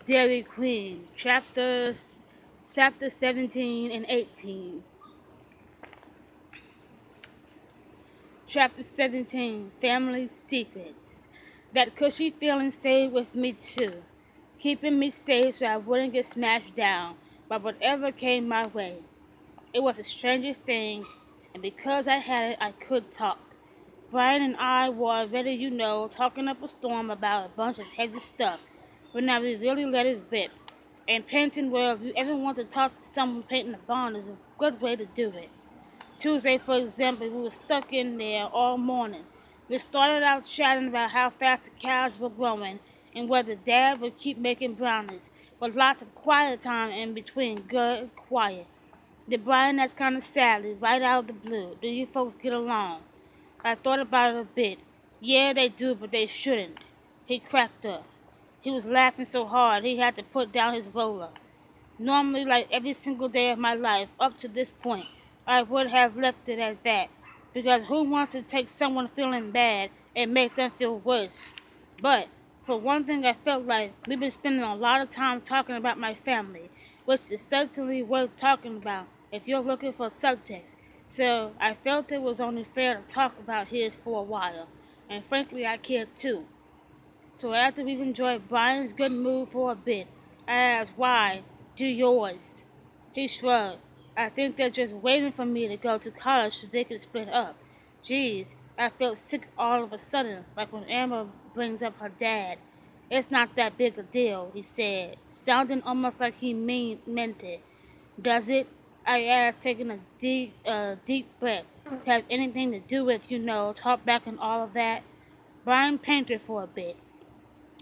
Dairy Queen, chapter 17 and 18. Chapter 17, Family Secrets. That cushy feeling stayed with me too, keeping me safe so I wouldn't get smashed down by whatever came my way. It was the strangest thing, and because I had it, I could talk. Brian and I were already, talking up a storm about a bunch of heavy stuff, but now we really let it rip. And painting, well, if you ever want to talk to someone painting a barn is a good way to do it. Tuesday, for example, we were stuck in there all morning. We started out chatting about how fast the cows were growing and whether Dad would keep making brownies, with lots of quiet time in between. Good, quiet. Did Brian ask kind of sadly, right out of the blue, do you folks get along? I thought about it a bit. Yeah, they do, but they shouldn't. He cracked up. He was laughing so hard he had to put down his roller. Normally, like every single day of my life up to this point, I would have left it at that, because who wants to take someone feeling bad and make them feel worse? But, for one thing, I felt like we've been spending a lot of time talking about my family, which is certainly worth talking about if you're looking for subtext. So, I felt it was only fair to talk about his for a while, and frankly, I cared too. So after we've enjoyed Brian's good mood for a bit, I asked why, do yours? He shrugged. I think they're just waiting for me to go to college so they can split up. Geez, I felt sick all of a sudden, like when Amber brings up her dad. It's not that big a deal, he said, sounding almost like he meant it. Does it? I asked, taking a deep breath. To have anything to do with, talk back and all of that? Brian panted for a bit.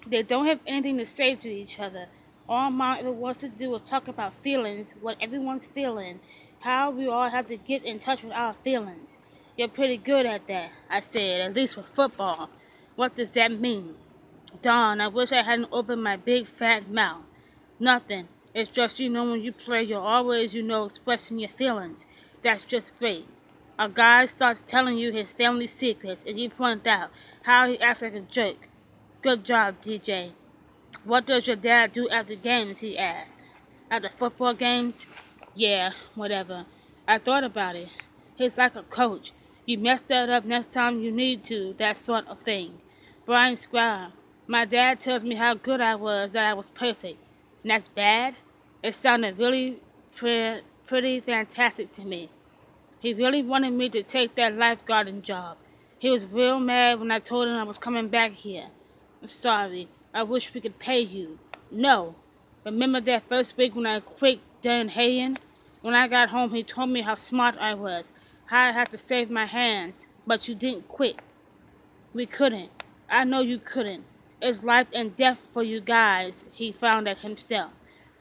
They don't have anything to say to each other. All mom ever wants to do is talk about feelings, what everyone's feeling, how we all have to get in touch with our feelings. You're pretty good at that, I said, at least with football. What does that mean? Darn, I wish I hadn't opened my big fat mouth. Nothing. It's just, when you play, you're always, expressing your feelings. That's just great. A guy starts telling you his family secrets, and you point out how he acts like a jerk. Good job, DJ. What does your dad do after games, he asked. After football games? Yeah, whatever. I thought about it. He's like a coach. You mess that up next time you need to, that sort of thing. Brian scribed. My dad tells me how good I was, that I was perfect. And that's bad? It sounded really pretty fantastic to me. He really wanted me to take that lifeguarding job. He was real mad when I told him I was coming back here. I'm sorry. I wish we could pay you. No. Remember that first week when I quit during haying? When I got home, he told me how smart I was, how I had to save my hands, but you didn't quit. We couldn't. I know you couldn't. It's life and death for you guys, he found out himself.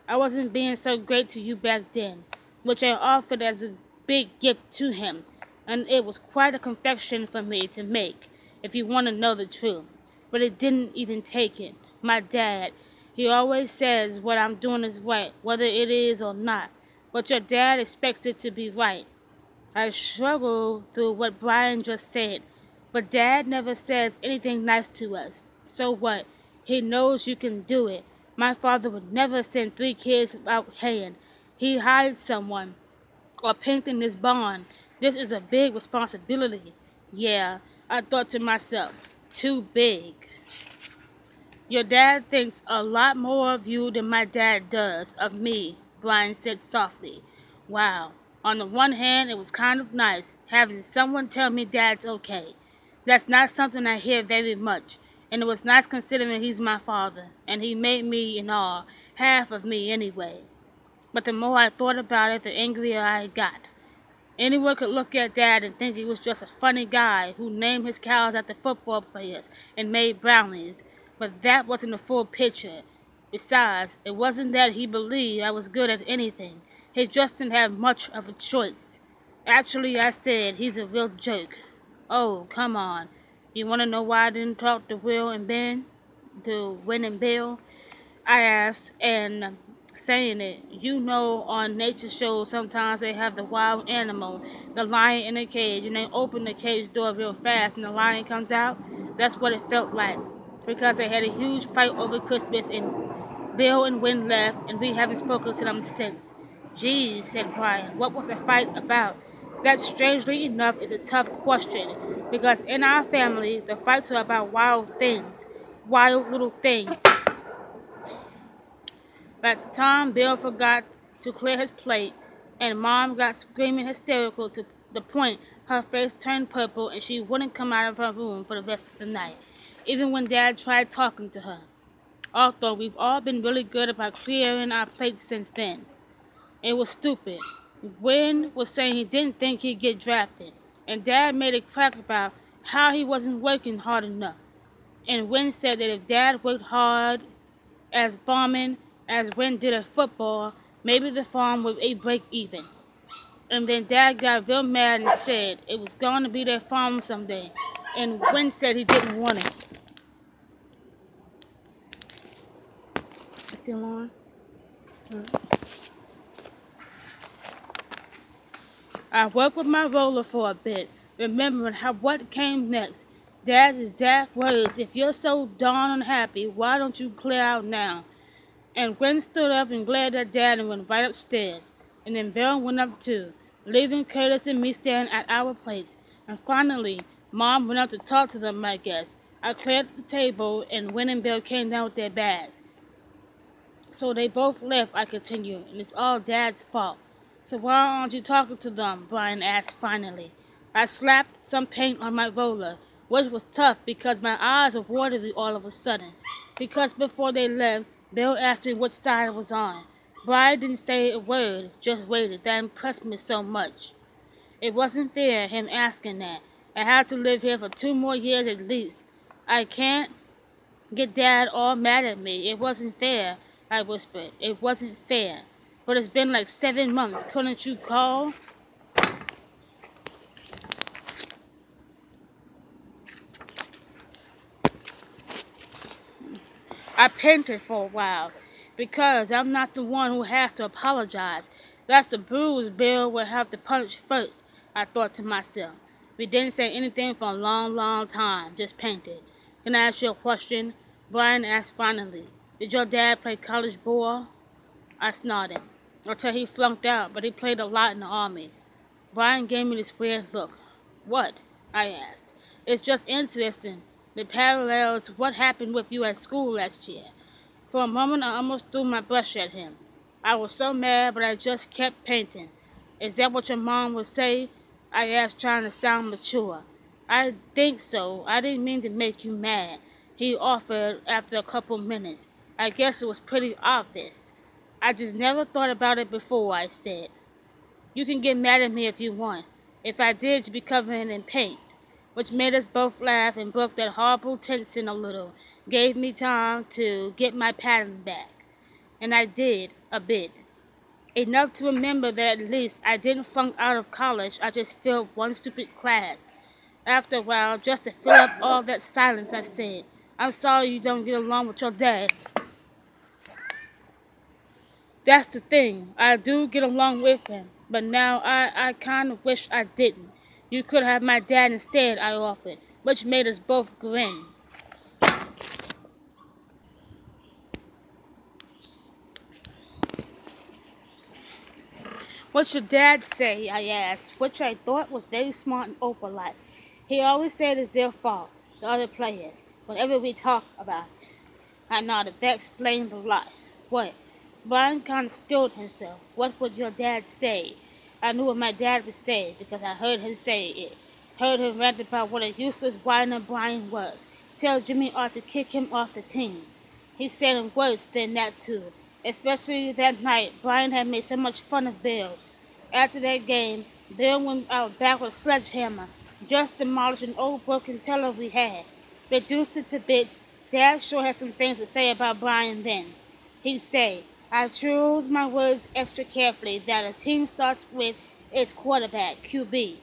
I wasn't being so great to you back then, which I offered as a big gift to him, and it was quite a confection for me to make, if you want to know the truth. But it didn't even take it. My dad, he always says what I'm doing is right, whether it is or not. But your dad expects it to be right. I struggled through what Brian just said, but Dad never says anything nice to us. So what? He knows you can do it. My father would never send 3 kids out haying. He hired someone, or painting this barn. This is a big responsibility. Yeah, I thought to myself, too big. Your dad thinks a lot more of you than my dad does of me, Brian said softly. Wow. On the one hand, it was kind of nice having someone tell me Dad's okay. That's not something I hear very much, and it was nice considering he's my father, and he made me, in all, half of me anyway. But the more I thought about it, the angrier I got. Anyone could look at Dad and think he was just a funny guy who named his cows after football players and made brownies, but that wasn't the full picture. Besides, it wasn't that he believed I was good at anything. He just didn't have much of a choice. Actually, I said, he's a real jerk. Oh, come on. You want to know why I didn't talk to Will and Ben? To Win and Bill? I asked, and saying it, on nature shows sometimes they have the wild animal, the lion in a cage, and they open the cage door real fast and the lion comes out. That's what it felt like, because they had a huge fight over Christmas, and Bill and Win left, and we haven't spoken to them since. Geez, said Brian, what was the fight about? That, strangely enough, is a tough question, because in our family, the fights are about wild things, wild little things. At the time, Bill forgot to clear his plate, and Mom got screaming hysterical to the point her face turned purple and she wouldn't come out of her room for the rest of the night, even when Dad tried talking to her. Although we've all been really good about clearing our plates since then. It was stupid. Wynn was saying he didn't think he'd get drafted, and Dad made a crack about how he wasn't working hard enough. And Wynn said that if Dad worked hard as farming as Wynn did at football, maybe the farm would break even. And then Dad got real mad and said it was going to be their farm someday, and Wynn said he didn't want it. Still on? I worked with my roller for a bit, remembering what came next. Dad's exact words, if you're so darn unhappy, why don't you clear out now? And Gwen stood up and glared at Dad and went right upstairs. And then Bill went up too, leaving Curtis and me standing at our place. And finally, Mom went up to talk to them, I guess. I cleared the table, and Gwen and Bill came down with their bags. So they both left, I continued, and it's all Dad's fault. So why aren't you talking to them? Brian asked finally. I slapped some paint on my roller, which was tough because my eyes were watery all of a sudden. Because before they left, Bill asked me which side I was on. Brian didn't say a word, just waited. That impressed me so much. It wasn't fair, him asking that. I had to live here for 2 more years at least. I can't get Dad all mad at me. It wasn't fair, I whispered. It wasn't fair. But it's been like 7 months. Couldn't you call? I painted for a while, because I'm not the one who has to apologize. That's the bruise Bill will have to punch first, I thought to myself. We didn't say anything for a long, long time, just painted. Can I ask you a question? Brian asked finally. Did your dad play college ball? I snorted. Until he flunked out, but he played a lot in the Army. Brian gave me this weird look. What? I asked. It's just interesting, the parallels to what happened with you at school last year. For a moment, I almost threw my brush at him. I was so mad, but I just kept painting. Is that what your mom would say? I asked, trying to sound mature. I think so. I didn't mean to make you mad, he offered after a couple minutes. I guess it was pretty obvious. I just never thought about it before, I said. You can get mad at me if you want. If I did, you'd be covering in paint. Which made us both laugh and broke that horrible tension a little. Gave me time to get my pattern back. And I did, a bit. Enough to remember that at least I didn't flunk out of college. I just failed one stupid class. After a while, just to fill up all that silence, I said, I'm sorry you don't get along with your dad. That's the thing. I do get along with him, but now I kind of wish I didn't. You could have my dad instead, I offered, which made us both grin. What's your dad say? I asked, which I thought was very smart and open-like. He always said it's their fault, the other players, whenever we talk about it. I nodded. That explained a lot. What? Brian kind of stilled himself. What would your dad say? I knew what my dad would say because I heard him say it. Heard him rant about what a useless whiner Brian was. Tell Jimmy ought to kick him off the team. He said him worse than that too. Especially that night, Brian had made so much fun of Bill. After that game, Bill went out back with a sledgehammer, just demolished an old broken teller we had. Reduced it to bits. Dad sure had some things to say about Brian then. He'd say, I choose my words extra carefully that a team starts with its quarterback, QB.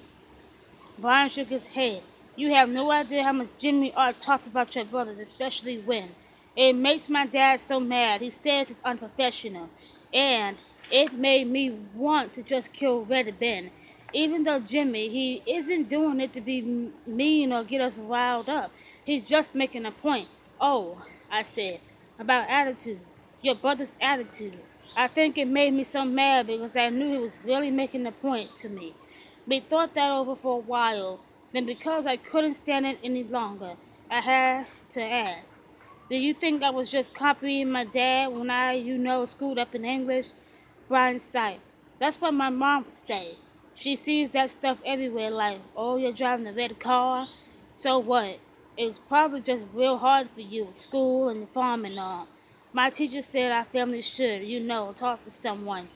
Brian shook his head. You have no idea how much Jimmy Art talks about your brothers, especially when. It makes my dad so mad. He says it's unprofessional. And it made me want to just kill Red Ben. Even though Jimmy, he isn't doing it to be mean or get us riled up. He's just making a point. Oh, I said, about attitude. your brother's attitude. I think it made me so mad because I knew he was really making a point to me. We thought that over for a while. Then because I couldn't stand it any longer, I had to ask, do you think I was just copying my dad when screwed up in English? Brian sighed. That's what my mom would say. She sees that stuff everywhere like, oh, you're driving a red car? So what? It's probably just real hard for you at school and the farm and all. My teacher said our family should, talk to someone.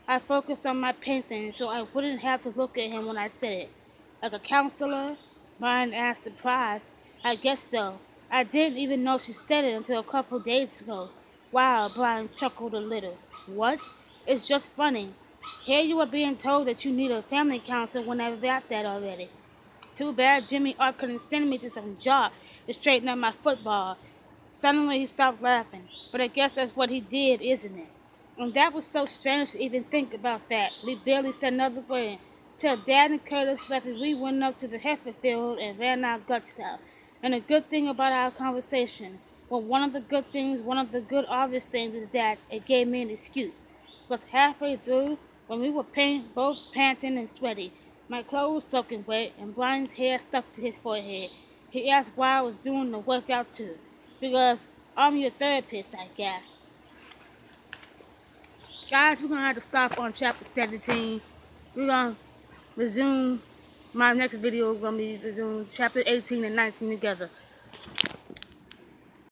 I focused on my painting so I wouldn't have to look at him when I said it. Like a counselor? Brian asked, surprised. I guess so. I didn't even know she said it until a couple days ago. Wow, Brian chuckled a little. What? It's just funny. Here you are being told that you need a family counselor when I've got that already. Too bad Jimmy Art couldn't send me to some job to straighten up my football. Suddenly he stopped laughing. But I guess that's what he did, isn't it? And that was so strange to even think about that. We barely said another word. Till Dad and Curtis left and we went up to the heifer field and ran our guts out. And the good thing about our conversation, well, one of the good obvious things is that it gave me an excuse. Because halfway through, when we were both panting and sweaty, my clothes soaking wet, and Brian's hair stuck to his forehead, he asked why I was doing the workout too. Because I'm your therapist, I guess. Guys, we're going to have to stop on chapter 17. We're going to resume, my next video is going to be resume chapter 18 and 19 together.